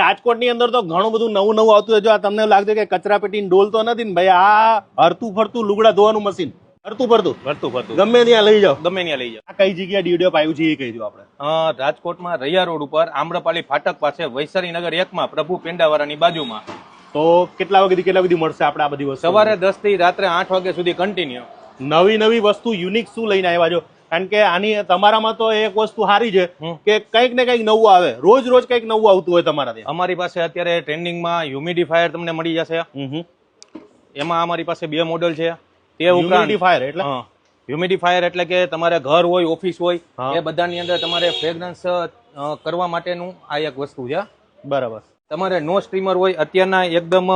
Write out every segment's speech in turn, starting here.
રાજકોટની અંદર તો ઘણું બધું નવું નવું આવતું હોય. જો આ તમને લાગતું કે કચરા પેટીની ડોલ તો નથી ને ભાઈ, આ હરતું ફરતું લુગડા ધોવાનું મશીન, હરતું ફરતું ગમે ત્યાં લઈ જાઓ, ગમે ત્યાં લઈ જાઓ. આ કઈ જગ્યાએ ડીડીઓ પાયું છે એ કહી દો આપણે. રાજકોટમાં રૈયા રોડ ઉપર આમ્રપાલી ફાટક પાસે વૈશાલી નગર 1 માં પ્રભુ પેંડાવાળાની બાજુમાં. તો કેટલા વાગ્યાથી મળશે આપણે આ બધી વસ્તુ? સવારે 10 થી રાત્રે 8 વાગ્યા સુધી કન્ટિન્યુ. નવી વસ્તુ યુનિક શું લઈને આવ્યા છો? કારણ કે આની તમારામાં તો એક વસ્તુ સારી છે કે કંઈક ને કંઈક નવું આવે, રોજ કંઈક નવું આવતું હોય તમારા ત્યાં. અમારી પાસે અત્યારે ટ્રેન્ડિંગમાં હ્યુમિડિફાયર તમને મળી જશે. એમાં અમારી પાસે 2 મોડેલ છે. તે ઉપરાંત હ્યુમિડિફાયર એટલે કે તમારે ઘર હોય, ઓફિસ હોય, એ બધાની અંદર તમારે ફ્રેગ્રન્સ કરવા માટેનું આ એક વસ્તુ છે. બરાબર. તમારે નો સ્ટ્રીમર હોય, અત્યારના એકદમ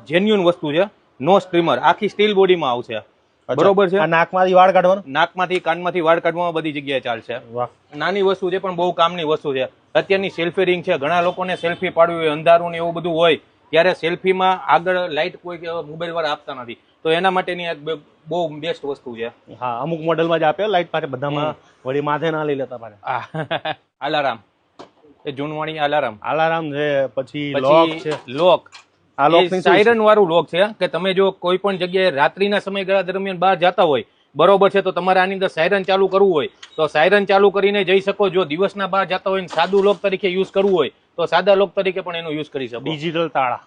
જેન્યુન વસ્તુ છે. નો સ્ટ્રીમર આખી સ્ટીલ બોડીમાં આવશે. બરોબર છે. નાકમાંથી વાળ કાઢવાનું, નાકમાંથી કાનમાંથી વાળ કાઢવામાં બધી જગ્યાએ ચાલશે. નાની વસ્તુ છે પણ બહુ કામની વસ્તુ છે. અત્યારની સેલ્ફી રિંગ છે. ઘણા લોકોને સેલ્ફી પાડવી હોય, અંધારું ને એવું બધું હોય, ત્યારે સેલ્ફીમાં આગળ લાઇટ કોઈ મોબાઈલ વાળા આપતા નથી, તો એના માટેની એક બહુ બેસ્ટ વસ્તુ છે. હા, અમુક મોડેલમાં જ આપે લાઇટ પાસે, બધામાં વળી માથે ના લઈ લેતા પાસે. અલારામ, એ જૂનવાણી અલારામ છે. પછી લોક સાયરન વાળું લોક છે કે તમે જો કોઈ પણ જગ્યાએ રાત્રિના સમયગાળા દરમિયાન બહાર જતા હોય, બરોબર છે, તો તમારે આની અંદર સાયરન ચાલુ કરવું હોય તો સાયરન ચાલુ કરીને જઈ શકો. જો દિવસના બહાર જતા હોય સાદું લોક તરીકે યુઝ કરવું હોય તો સાદા લોક તરીકે પણ એનો યુઝ કરી શકો. ડિજિટલ તાળા,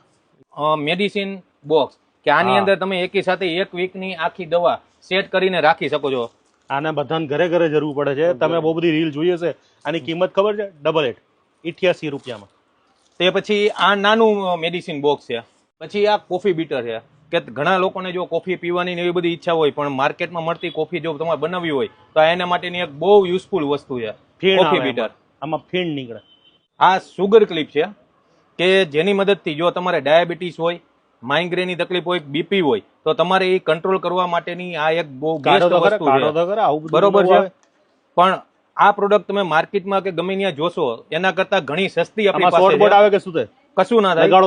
મેડિસિન બોક્સ કે આની અંદર તમે એકી સાથે 1 વીકની આખી દવા સેટ કરીને રાખી શકો છો. આને બધાને ઘરે જરૂર પડે છે. તમે બહુ બધી રીલ જોઈ હશે. આની કિંમત ખબર છે? 88 રૂપિયામાં. તે પછી આ નાનું મેડિસિન બોક્સ છે. પછી આ કોફી બીટર છે કે ઘણા લોકોને જો કોફી પીવાની એવી બધી ઈચ્છા હોય પણ માર્કેટમાં મળતી કોફી જો તમારે બનાવવી હોય તો એના માટેની એક બહુ યુઝફુલ વસ્તુ છે કોફી બીટર. આમાં ફીણ નીકળે. આ સુગર ક્લિપ છે કે જેની મદદથી જો તમારે ડાયાબિટીસ હોય, માઇગ્રેનની તકલીફ હોય, બીપી હોય તો તમારે એ કંટ્રોલ કરવા માટેની આ એક બહુ બેસ્ટ વસ્તુ છે. બરોબર છે. પણ આ પ્રોડક્ટ તમે માર્કેટમાં કે ગમે ત્યાં જોશો એના કરતા ઘણી સસ્તી આપણી પાસે છે. આવે કે શું થાય? કશું ના થાય.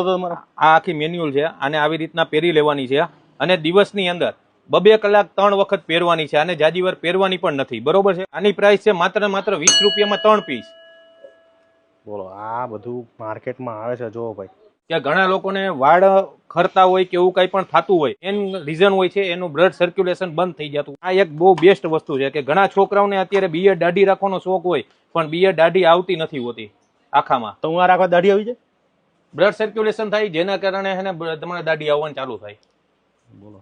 આ આખી મેન્યુઅલ છે. આને આવી રીતના પહેરી લેવાની છે અને દિવસની અંદર 2 કલાક 3 વખત પહેરવાની છે. આને જાજી વાર પહેરવાની પણ નથી. બરોબર છે. આની પ્રાઇસ છે માત્ર 20 રૂપિયામાં 3 પીસ. બોલો, આ બધું માર્કેટમાં આવે છે. જો ભાઈ, કે ઘણા લોકોને વાળ ખરતા હોય કે એવું કઈ પણ થતું હોય, એનું રીઝન હોય છે એનું બ્લડ સર્ક્યુલેશન બંધ થઈ જતું. આ એક બહુ બેસ્ટ વસ્તુ છે કે ઘણા છોકરાઓને અત્યારે બિયર દાઢી રાખવાનો શોખ હોય પણ બિયર દાઢી આવતી નથી હોતી આખામાં. તો હું રાખવા દાઢી આવી જાય, બ્લડ સર્ક્યુલેશન થાય જેના કારણે એને તમારે દાઢી આવવાનું ચાલુ થાય. બોલો.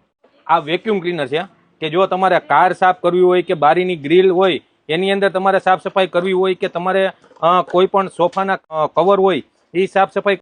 આ વેક્યુમ ક્લીનર છે કે જો તમારે કાર સાફ કરવી હોય કે બારીની ગ્રીલ હોય એની અંદર તમારે સાફ સફાઈ કરવી હોય કે તમારે કોઈ પણ સોફાના કવર હોય એ સાફ સફાઈ